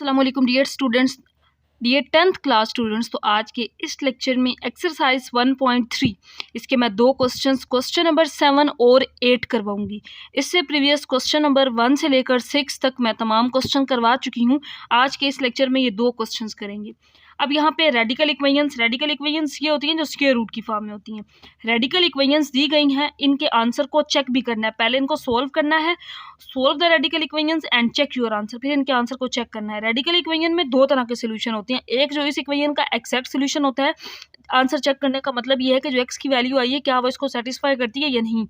अस्सलामुअलैकुम dear students, dear 10th class students. तो आज के इस लेक्चर में एक्सरसाइज 1.3 इसके मैं दो क्वेश्चन नंबर 7 और 8 करवाऊंगी। इससे प्रीवियस क्वेश्चन नंबर 1 से लेकर 6 तक मैं तमाम क्वेश्चन करवा चुकी हूँ। आज के इस लेक्चर में ये दो क्वेश्चंस करेंगे। अब यहाँ पे रेडिकल इक्वेशंस ये होती हैं जो स्क्वायर रूट की फॉर्म में होती हैं। रेडिकल इक्वेशंस दी गई हैं, इनके आंसर को चेक भी करना है। पहले इनको सोल्व करना है, solve the radical equations and check your answer. फिर इनके आंसर को चेक करना है। रेडिकल इक्वेशन में दो तरह के सोल्यूशन होते हैं। एक जो इस इक्वेशन का एग्जैक्ट सोल्यूशन होता है। आंसर चेक करने का मतलब ये है कि जो एक्स की वैल्यू आई है क्या वो इसको सेटिस्फाई करती है या नहीं।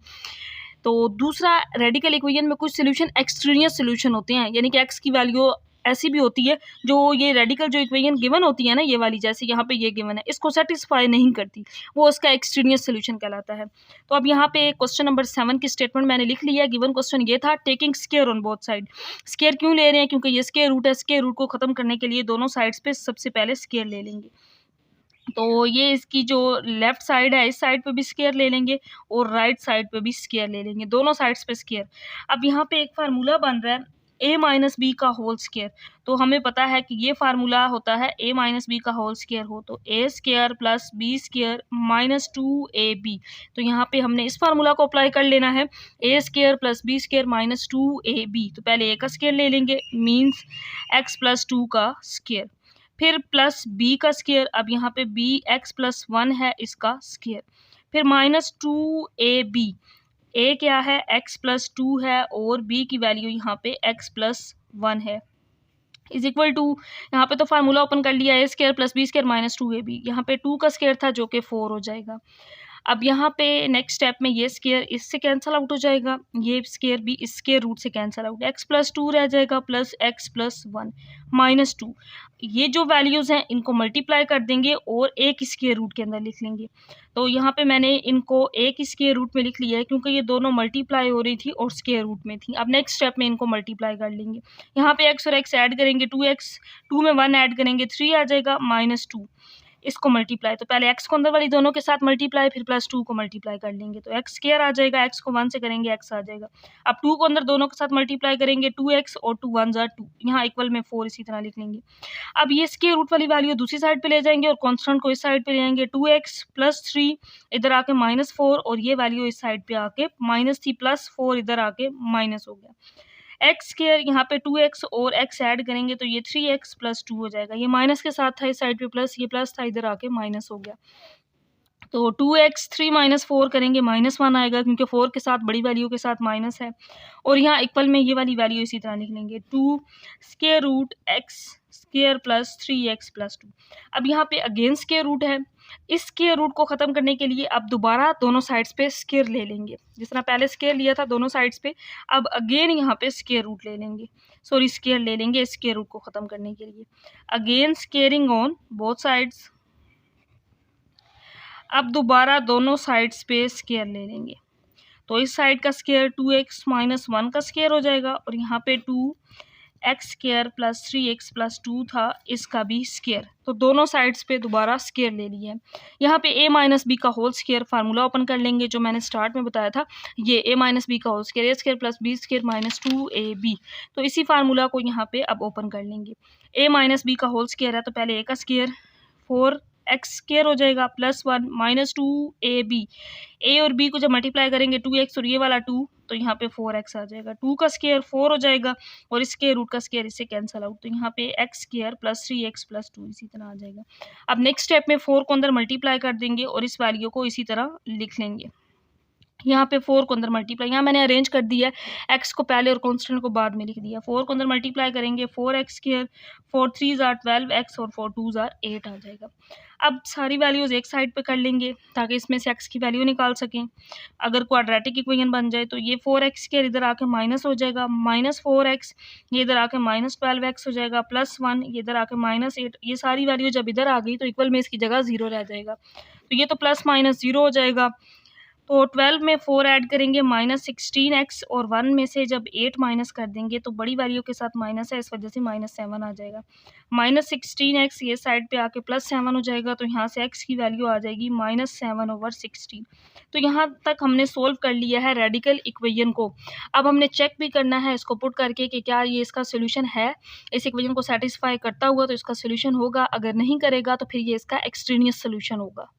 तो दूसरा, रेडिकल इक्वेशन में कुछ सोल्यूशन एक्सट्रेनियस सोल्यूशन होते हैं, यानी कि एक्स की वैल्यू ऐसी भी होती है जो ये रेडिकल जो इक्वेशन गिवन होती है ना, ये वाली जैसे यहाँ पे ये गिवन है, इसको सेटिस्फाई नहीं करती, वो उसका एक्सट्रेनियस सोल्यूशन कहलाता है। तो अब यहाँ पे क्वेश्चन नंबर 7 की स्टेटमेंट मैंने लिख लिया है। गिवन क्वेश्चन ये था, taking square on both side. Square क्यों ले रहे हैं? क्योंकि ये स्क्वायर रूट है। स्क्वायर रूट को खत्म करने के लिए दोनों साइड्स पे सबसे पहले स्क्वायर ले लेंगे। तो ये इसकी जो लेफ्ट साइड है, इस साइड पे भी स्क्वायर ले लेंगे और राइट साइड पे भी स्क्वायर ले लेंगे, दोनों साइड्स पे स्क्वायर। अब यहाँ पे एक फार्मूला बन रहा है a माइनस बी का होल स्क्वायर। तो हमें पता है कि ये फार्मूला होता है a माइनस बी का होल स्क्वायर हो तो a square plus B square minus 2ab। तो यहाँ पे हमने इस फार्मूला को अप्लाई कर लेना है, a square plus B square minus 2ab। तो पहले a का स्क्वायर ले लेंगे, मीन्स x प्लस 2 का स्क्वायर, फिर प्लस b का स्क्वायर। अब यहाँ पे b x प्लस 1 है, इसका स्क्वायर, फिर माइनस 2ab। a क्या है? x प्लस 2 है और b की वैल्यू यहाँ पे x प्लस 1 है, इज इक्वल टू, यहाँ पे तो फार्मूला ओपन कर लिया, a square plus B square minus 2ab। यहाँ पे 2 का स्क्वायर था जो कि 4 हो जाएगा। अब यहाँ पे नेक्स्ट स्टेप में ये स्क्वायर इससे कैंसिल आउट हो जाएगा, ये स्क्वायर भी इस स्क्वायर रूट से कैंसिल आउट, x प्लस 2 रह जाएगा प्लस x प्लस 1 माइनस 2। ये जो वैल्यूज़ हैं इनको मल्टीप्लाई कर देंगे और एक स्क्वायर रूट के अंदर लिख लेंगे। तो यहाँ पे मैंने इनको एक स्क्वायर रूट में लिख लिया है क्योंकि ये दोनों मल्टीप्लाई हो रही थी और स्क्वायर रूट में थी। अब नेक्स्ट स्टेप में इनको मल्टीप्लाई कर लेंगे। यहाँ पे x और x ऐड करेंगे, 2x, 2 में 1 ऐड करेंगे, 3 आ जाएगा माइनस 2। इसको मल्टीप्लाई, तो पहले x को अंदर वाली दोनों के साथ मल्टीप्लाई, फिर प्लस 2 को मल्टीप्लाई कर लेंगे तो x स्क्वायर आ जाएगा, x को 1 से करेंगे x आ जाएगा। अब 2 को अंदर दोनों के साथ मल्टीप्लाई करेंगे, 2x और 2 1 ज़ा 2, यहाँ इक्वल में 4 इसी तरह लिख लेंगे। अब ये स्क्वायर रूट वाली वैल्यू दूसरी साइड पे ले जाएंगे और कॉन्स्टेंट को इस साइड पे ले आएंगे, 2x प्लस 3 इधर आके माइनस 4 और ये वैल्यू इस साइड पे आके माइनस थी, प्लस 4 इधर आके माइनस हो गया। एक्स स्क्वायर यहाँ पे 2x और x ऐड करेंगे तो ये 3x प्लस 2 हो जाएगा। ये माइनस के साथ था इस साइड पे प्लस, ये प्लस था इधर आके माइनस हो गया। तो 2x 3 माइनस 4 करेंगे, माइनस 1 आएगा क्योंकि 4 के साथ बड़ी वैल्यू के साथ माइनस है। और यहाँ इक्वल में ये वाली वैल्यू इसी तरह लिख लेंगे, 2 square root x square plus 3x plus 2। अब यहाँ पे अगेन स्क्वायर रूट है, इस स्क्वायर रूट को ख़त्म करने के लिए अब दोबारा दोनों साइड्स पे स्क्वायर ले लेंगे। जिस तरह पहले स्क्वायर लिया था दोनों साइड्स पे, अब अगेन यहाँ पे स्क्वायर रूट ले लेंगे, सॉरी स्क्वायर ले लेंगे स्क्वायर रूट को ख़त्म करने के लिए। Again squaring on both sides. अब दोबारा दोनों साइड्स पे स्क्वायर ले लेंगे तो इस साइड का स्क्वायर 2x माइनस 1 का स्क्वायर हो जाएगा और यहाँ पे 2x square plus 3x plus 2 था, इसका भी स्क्वायर। तो दोनों साइड्स पे दोबारा स्क्वायर ले लिया है। यहाँ पे a माइनस बी का होल स्क्वायर फार्मूला ओपन कर लेंगे जो मैंने स्टार्ट में बताया था, ये a माइनस बी का whole square, a square plus B square minus 2ab। तो इसी फार्मूला को यहाँ पे अब ओपन कर लेंगे। a माइनस बी का होल स्क्वायर है तो पहले a का स्क्वायर 4x स्क्वायर हो जाएगा प्लस 1 माइनस 2ab। a और b को जब मल्टीप्लाई करेंगे 2x और ये वाला 2 तो यहाँ पे 4x आ जाएगा, 2 का स्क्वायर 4 हो जाएगा और इसके रूट का स्क्वायर इससे कैंसिल आउट, तो यहाँ पे x square plus 3x plus 2 इसी तरह आ जाएगा। अब नेक्स्ट स्टेप में 4 को अंदर मल्टीप्लाई कर देंगे और इस वैल्यू को इसी तरह लिख लेंगे। यहाँ पे 4 को अंदर मल्टीप्लाई, यहाँ मैंने अरेंज कर दिया है, x को पहले और कांस्टेंट को बाद में लिख दिया। 4 को अंदर मल्टीप्लाई करेंगे, 4x स्क्वायर, 4 3 आर 12x और 4 2 आर 8 आ जाएगा। अब सारी वैल्यूज़ एक साइड पे कर लेंगे ताकि इसमें से x की वैल्यू निकाल सकें। अगर क्वाड्रेटिक इक्वेशन बन जाए तो ये 4x स्क्वायर इधर आके माइनस हो जाएगा, माइनस 4x, ये इधर आके माइनस 12x हो जाएगा, प्लस 1, ये इधर आके माइनस 8। ये सारी वैल्यू जब इधर आ गई तो इक्वल में इसकी जगह 0 रह जाएगा, तो ये तो प्लस माइनस 0 हो जाएगा। तो 12 में 4 ऐड करेंगे -16x और 1 में से जब 8 माइनस कर देंगे तो बड़ी वैल्यू के साथ माइनस है, इस वजह से -7 आ जाएगा। -16x ये साइड पे आके +7 हो जाएगा, तो यहाँ से x की वैल्यू आ जाएगी -7/16। तो यहाँ तक हमने सोल्व कर लिया है रेडिकल इक्वेशन को। अब हमने चेक भी करना है इसको पुट करके कि क्या ये इसका सोल्यूशन है, इस इक्वेशन को सेटिस्फाई करता हुआ तो इसका सोल्यूशन होगा, अगर नहीं करेगा तो फिर ये इसका एक्सट्रेनियस सोल्यूशन होगा।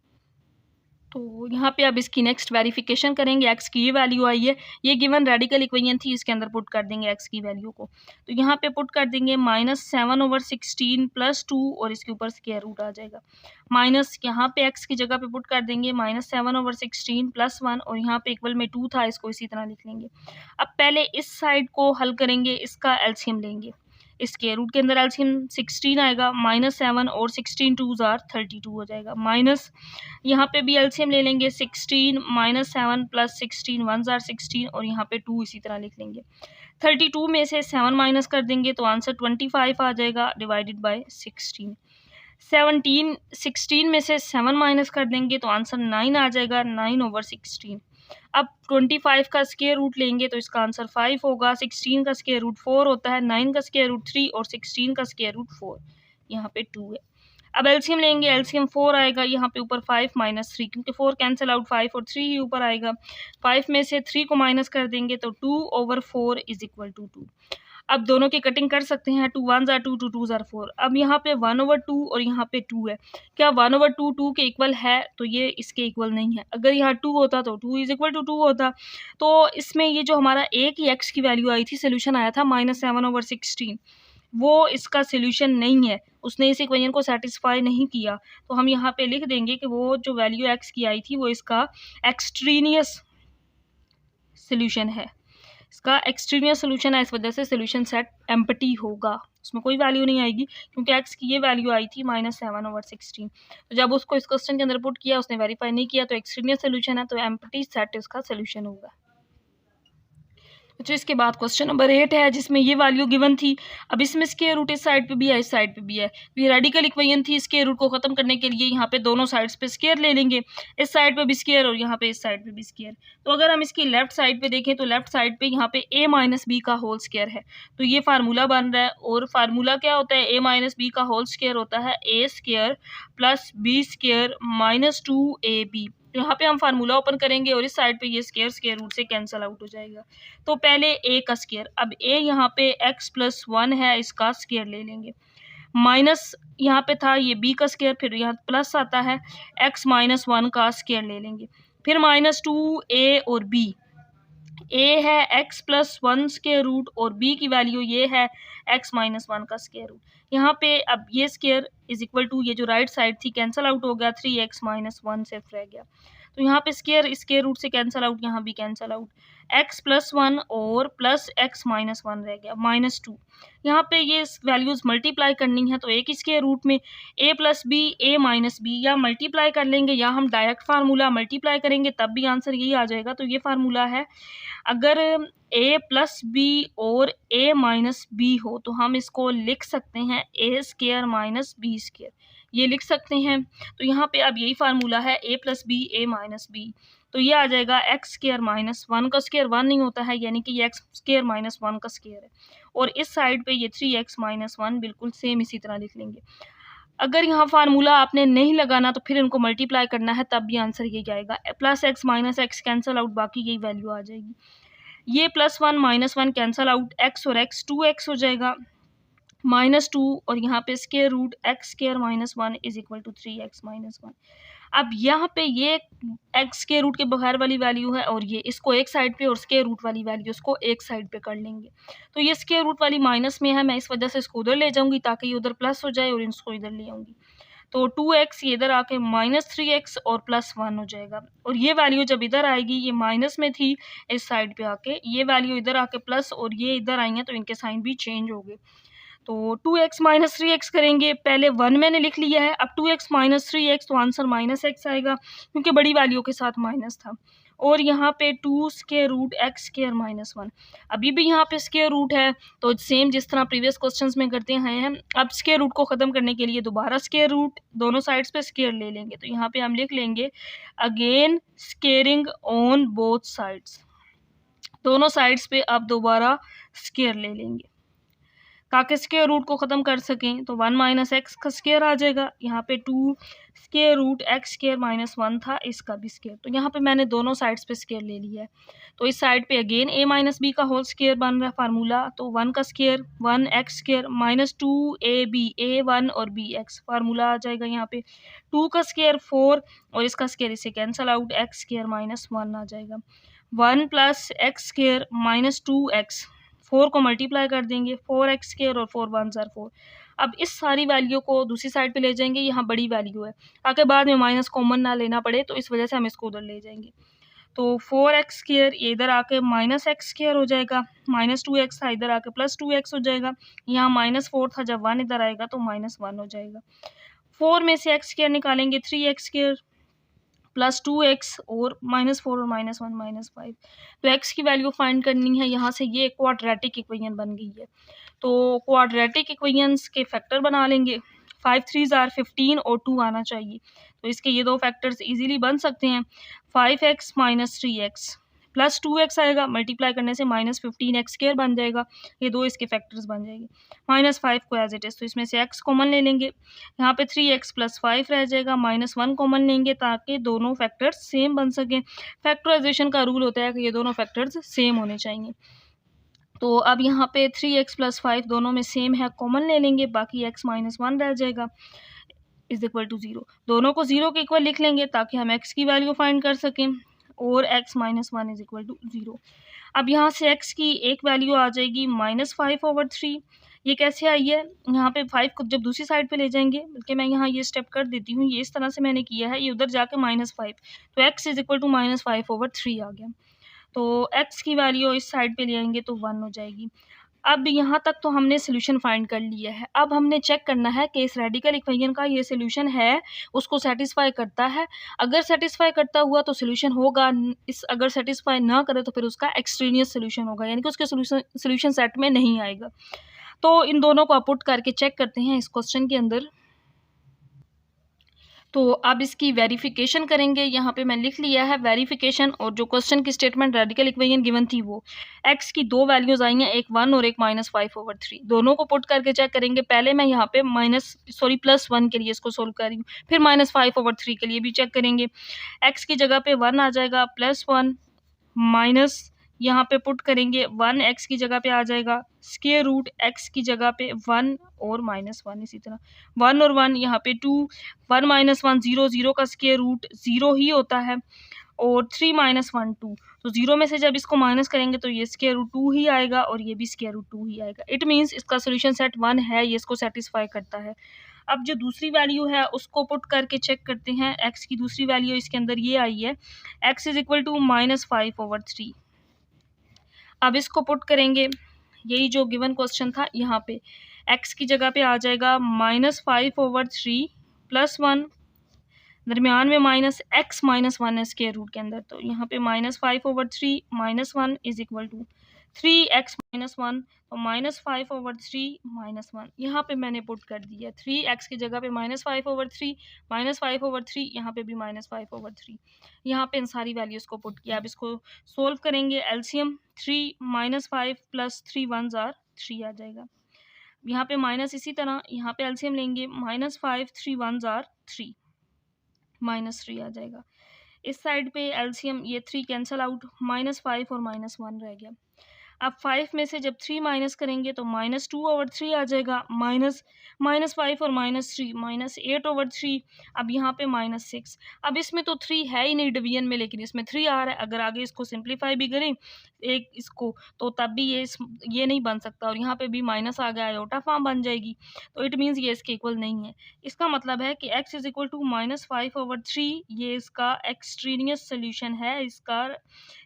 तो यहाँ पे अब इसकी नेक्स्ट वेरिफिकेशन करेंगे। x की ये वैल्यू आई है, ये गिवन रेडिकल इक्वेशन थी, इसके अंदर पुट कर देंगे x की वैल्यू को। तो यहाँ पे पुट कर देंगे -7/16 + 2 और इसके ऊपर स्क्वायर रूट आ जाएगा। माइनस यहाँ पे x की जगह पे पुट कर देंगे -7/16 + 1 और यहाँ पे इक्वल में 2 था, इसको इसी तरह लिख लेंगे। अब पहले इस साइड को हल करेंगे, इसका एलसीएम लेंगे। इसके रूट के अंदर एलसीएम 16 आएगा, -7 और 16 2s are 32 हो जाएगा। माइनस यहाँ पे भी एलसीएम ले लेंगे, 16 -7 + 16 1s are 16 और यहाँ पे 2 इसी तरह लिख लेंगे। 32 में से 7 माइनस कर देंगे तो आंसर 25 आ जाएगा डिवाइडेड बाय 16। 16 में से 7 माइनस कर देंगे तो आंसर 9 आ जाएगा, 9/16। अब 25 का स्क्वायर रूट लेंगे तो इसका आंसर 5 होगा। 16 का स्क्वायर रूट 4 होता है, 9 का स्क्वायर रूट 3 और 16 का स्क्वायर रूट 4, यहाँ पे 2 है। अब एलसीएम लेंगे, एलसीएम 4 आएगा, यहाँ पे ऊपर 5 - 3 क्योंकि 4 कैंसिल आउट, 5 और 3 ही ऊपर आएगा। 5 में से 3 को माइनस कर देंगे तो 2/4 = 2। अब दोनों की कटिंग कर सकते हैं, 2 1s are 2, 2 2s are 4। अब यहाँ पे 1/2 और यहाँ पे 2 है, क्या 1/2 2 के इक्वल है? तो ये इसके इक्वल नहीं है। अगर यहाँ 2 होता तो 2 = 2 होता। तो इसमें ये जो हमारा एक ही x की वैल्यू आई थी, सोल्यूशन आया था -7/16, वो इसका सोल्यूशन नहीं है, उसने इस इक्वेशन को सेटिस्फाई नहीं किया। तो हम यहाँ पे लिख देंगे कि वो जो वैल्यू x की आई थी वो इसका एक्सट्रेनियस सोल्यूशन है, इसका एक्सट्रीनियस सोल्यूशन है, इस वजह से सोल्यूशन सेट एम्प्टी होगा, उसमें कोई वैल्यू नहीं आएगी क्योंकि x की ये वैल्यू आई थी -7/16। तो जब उसको इस क्वेश्चन के अंदर पुट किया, उसने वेरीफाई नहीं किया, तो एक्सट्रीनियस सोल्यूशन है, तो एम्प्टी सेट इसका सोल्यूशन होगा। अच्छा, इसके बाद क्वेश्चन नंबर 8 है जिसमें ये वैल्यू गिवन थी। अब इसमें स्क्वायर रूट इस साइड पे भी है, इस साइड पे भी है। ये रेडिकल इक्वेशन थी, स्क्वायर रूट को खत्म करने के लिए यहाँ पे दोनों साइड्स पे स्क्वायर ले लेंगे, इस साइड पे भी स्क्वायर और यहाँ पे इस साइड पे भी स्क्वायर। तो अगर हम इसकी लेफ्ट साइड पे देखें तो लेफ्ट साइड पे यहाँ पे a - b का होल स्क्वायर है, तो ये फार्मूला बन रहा है। और फार्मूला क्या होता है? a - b का होल स्क्वायर होता है a² + b² - 2ab। तो यहाँ पे हम फार्मूला ओपन करेंगे और इस साइड पे ये स्क्वायर रूट से कैंसिल आउट हो जाएगा। तो पहले a का स्क्वायर, अब a यहाँ पे x + 1 है, इसका स्क्वायर ले लेंगे। माइनस यहाँ पे था ये b का स्क्वायर, फिर यहाँ प्लस आता है, x - 1 का स्क्वायर ले लेंगे। फिर -2a और b, a है x + 1 स्क्वायर रूट और b की वैल्यू ये है x - 1 का स्क्वायर रूट। यहाँ पे अब ये स्क्वायर = ये जो राइट साइड थी कैंसिल आउट हो गया, 3x - 1 सिर्फ रह गया। तो यहाँ पे स्क्वायर रूट से कैंसिल आउट, यहाँ भी कैंसिल आउट, x + 1 और प्लस x - 1 रह गया, -2। यहाँ पे ये वैल्यूज मल्टीप्लाई करनी है, तो एक ही स्क्वायर रूट में a + b a - b या मल्टीप्लाई कर लेंगे या हम डायरेक्ट फार्मूला मल्टीप्लाई करेंगे, तब भी आंसर यही आ जाएगा। तो ये फार्मूला है, अगर a + b और a - b हो तो हम इसको लिख सकते हैं a² - b², ये लिख सकते हैं। तो यहाँ पे अब यही फार्मूला है, a + b a - b, तो ये आ जाएगा x² - 1 का स्क्वायर 1 नहीं होता है, यानी कि ये x² - 1 का स्क्वायर है। और इस साइड पे ये 3x - 1 बिल्कुल सेम इसी तरह लिख लेंगे। अगर यहाँ फार्मूला आपने नहीं लगाना तो फिर इनको मल्टीप्लाई करना है, तब भी आंसर यही आएगा। +x - x कैंसिल आउट, बाकी यही वैल्यू आ जाएगी। ये +1 - 1 कैंसिल आउट, x और x 2x हो जाएगा, -2 और यहाँ पे स्क्वायर रूट x² - 1 = 3x - 1। अब यहाँ पे ये x के रूट के बगैर वाली वैल्यू है और ये इसको एक साइड पे और स्क्वायर रूट वाली वैल्यू इसको एक साइड पे कर लेंगे। तो ये स्क्वायर रूट वाली माइनस में है, मैं इस वजह से इसको उधर ले जाऊंगी ताकि ये उधर प्लस हो जाए और इसको इधर ले आऊंगी। तो 2x ये इधर आके -3x और +1 हो जाएगा। और ये वैल्यू जब इधर आएगी, ये माइनस में थी, इस साइड पे आके ये वैल्यू इधर आके प्लस और ये इधर आई है, तो इनके साइन भी चेंज हो गए। तो 2x - 3x करेंगे, पहले 1 मैंने लिख लिया है, अब 2x - 3x तो आंसर -x आएगा क्योंकि बड़ी वैल्यू के साथ माइनस था। और यहाँ पे 2 square root X square minus 1। अभी भी यहाँ पे स्क्वायर रूट है, तो सेम जिस तरह प्रीवियस क्वेश्चंस में करते हैं, अब स्क्वायर रूट को ख़त्म करने के लिए दोबारा स्क्वायर रूट दोनों साइड्स पे स्क्वायर ले लेंगे। तो यहाँ पे हम लिख लेंगे again squaring on both sides, दोनों साइड्स पे अब दोबारा स्क्वायर ले लेंगे ताकि स्क्वायर रूट को ख़त्म कर सकें। तो 1 माइनस एक्स का स्क्वायर आ जाएगा, यहाँ पे 2 square root X square minus 1 था, इसका भी स्क्वायर। तो यहाँ पे मैंने दोनों साइड्स पे स्क्वायर ले लिया है। तो इस साइड पे अगेन a माइनस बी का होल स्क्वायर बन रहा है फार्मूला। तो 1 का square 1 x square minus 2ab a1 और bx, फार्मूला आ जाएगा यहाँ पे 2 का स्क्वायर 4 और इसका स्क्वायर इसे cancel out, x square minus 1 आ जाएगा। 1 plus x square minus 2x, 4 को मल्टीप्लाई कर देंगे, 4x स्क्वायर और 4 1 ज़ार 4। अब इस सारी वैल्यू को दूसरी साइड पे ले जाएंगे, यहाँ बड़ी वैल्यू है ताकि बाद में माइनस कॉमन ना लेना पड़े, तो इस वजह से हम इसको उधर ले जाएंगे। तो 4x स्क्वायर ये इधर आके माइनस एक्स स्क्वायर हो जाएगा, माइनस 2x था इधर आके प्लस 2x हो जाएगा, यहाँ माइनस 4 था, जब 1 इधर आएगा तो माइनस 1 हो जाएगा। 4 में से x स्क्वायर निकालेंगे 3x स्क्वायर प्लस 2x और माइनस 4 और माइनस 1 माइनस 5। तो x की वैल्यू फाइंड करनी है, यहाँ से ये क्वाड्रेटिक इक्वेशन बन गई है। तो क्वाड्रेटिक इक्वेशंस के फैक्टर बना लेंगे, 5 3 ज़ार 15 और 2 आना चाहिए। तो इसके ये दो फैक्टर्स इजीली बन सकते हैं, 5x minus 3x plus 2x आएगा, मल्टीप्लाई करने से माइनस 15x स्क्वायर बन जाएगा, ये दो इसके फैक्टर्स बन जाएंगे। माइनस 5 को एज इट इज़, तो इसमें से x कॉमन ले लेंगे, यहाँ पे 3x प्लस 5 रह जाएगा, माइनस 1 कॉमन लेंगे ताकि दोनों फैक्टर्स सेम बन सकें। फैक्टराइजेशन का रूल होता है कि ये दोनों फैक्टर्स सेम होने चाहिए। तो अब यहाँ पे 3x प्लस 5 दोनों में सेम है, कॉमन ले लेंगे, बाकी x माइनस 1 रह जाएगा इज इक्वल टू 0। दोनों को 0 के इक्वल लिख लेंगे ताकि हम x की वैल्यू फाइंड कर सकें, और x minus 1 is equal to 0। अब यहाँ से x की एक वैल्यू आ जाएगी माइनस 5/3। ये कैसे आई है, यहाँ पे 5 को जब दूसरी साइड पे ले जाएंगे, बल्कि मैं यहाँ ये स्टेप कर देती हूँ, ये इस तरह से मैंने किया है, ये उधर जाके माइनस 5, तो x is equal to minus 5/3 आ गया। तो x की वैल्यू इस साइड पे ले आएंगे तो 1 हो जाएगी। अब यहाँ तक तो हमने सोल्यूशन फाइंड कर लिया है। अब हमने चेक करना है कि इस रेडिकल इक्वेशन का ये सोल्यूशन है उसको सेटिस्फाई करता है। अगर सेटिस्फाई करता हुआ तो सोल्यूशन होगा, इस अगर सेटिस्फाई ना करे तो फिर उसका एक्सट्रेनियस सोल्यूशन होगा, यानी कि उसके सोल्यूशन सेट में नहीं आएगा। तो इन दोनों को पुट करके चेक करते हैं इस क्वेश्चन के अंदर। तो अब इसकी वेरिफिकेशन करेंगे, यहाँ पे मैंने लिख लिया है वेरिफिकेशन, और जो क्वेश्चन की स्टेटमेंट रेडिकल इक्वेशन गिवन थी वो x की दो वैल्यूज आई हैं, एक 1 और एक माइनस 5/3। दोनों को पुट करके चेक करेंगे। पहले मैं यहाँ पे प्लस 1 के लिए इसको सोल्व कर रही हूँ, फिर माइनस 5/3 के लिए भी चेक करेंगे। x की जगह पे 1 आ जाएगा, प्लस 1 माइनस यहाँ पे पुट करेंगे 1 x की जगह पे आ जाएगा, स्क्वायर रूट x की जगह पे 1 और माइनस 1, इसी तरह 1 और 1 यहाँ पे 2, 1 माइनस 1 0, 0 का स्क्वायर रूट 0 ही होता है, और 3 माइनस 1 2, तो 0 में से जब इसको माइनस करेंगे तो ये स्क्वायर रूट 2 ही आएगा और ये भी स्क्वायर रूट 2 ही आएगा। इट मीन्स इसका सोल्यूशन सेट 1 है, ये इसको सेटिस्फाई करता है। अब जो दूसरी वैल्यू है उसको पुट करके चेक करते हैं। x की दूसरी वैल्यू इसके अंदर ये आई है, x is equal to minus 5/3। अब इसको पुट करेंगे, यही जो गिवन क्वेश्चन था, यहाँ पे x की जगह पे आ जाएगा माइनस 5/3 प्लस 1, दरमियान में माइनस x माइनस 1 है स्क्वायर रूट के अंदर, तो यहाँ पे minus 5/3 minus 1 is equal to 3x minus 1, तो माइनस 5/3 माइनस 1 यहाँ पे मैंने पुट कर दिया। 3x की जगह पे माइनस 5/3 यहाँ पे भी माइनस 5/3, यहाँ पे इन सारी वैल्यूज़ को पुट किया। अब इसको सोल्व करेंगे, एलसीएम 3 माइनस 5 प्लस 3 1 ज़ार 3 आ जाएगा। यहाँ पे माइनस, इसी तरह यहाँ पे एलसीएम लेंगे, माइनस 5 3 1 ज़ार 3 माइनस 3 आ जाएगा। इस साइड पे एलसीएम ये 3 कैंसल आउट, माइनस 5 और माइनस 1 रह गया। अब 5 में से जब 3 माइनस करेंगे तो माइनस 2/3 आ जाएगा, माइनस 5 और माइनस 3 माइनस 8/3। अब यहाँ पे माइनस 6, अब इसमें तो 3 है ही नहीं डिवीजन में, लेकिन इसमें 3 आ रहा है। अगर आगे इसको सिंप्लीफाई भी करें एक इसको, तो तब भी ये नहीं बन सकता, और यहाँ पे भी माइनस आ गया, आयोटा फॉर्म बन जाएगी, तो इट मीन्स ये इसके इक्वल नहीं है। इसका मतलब है कि x is equal to minus 5/3 ये इसका एक्सट्रेनियस सोल्यूशन है, इसका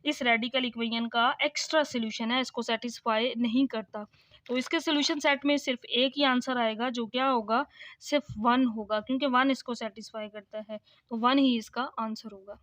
इस रेडिकल इक्वेशन का एक्स्ट्रा सोल्यूशन है, इसको सेटिस्फाई नहीं करता। तो इसके सोल्यूशन सेट में सिर्फ एक ही आंसर आएगा, जो क्या होगा, सिर्फ 1 होगा, क्योंकि 1 इसको सेटिस्फाई करता है, तो 1 ही इसका आंसर होगा।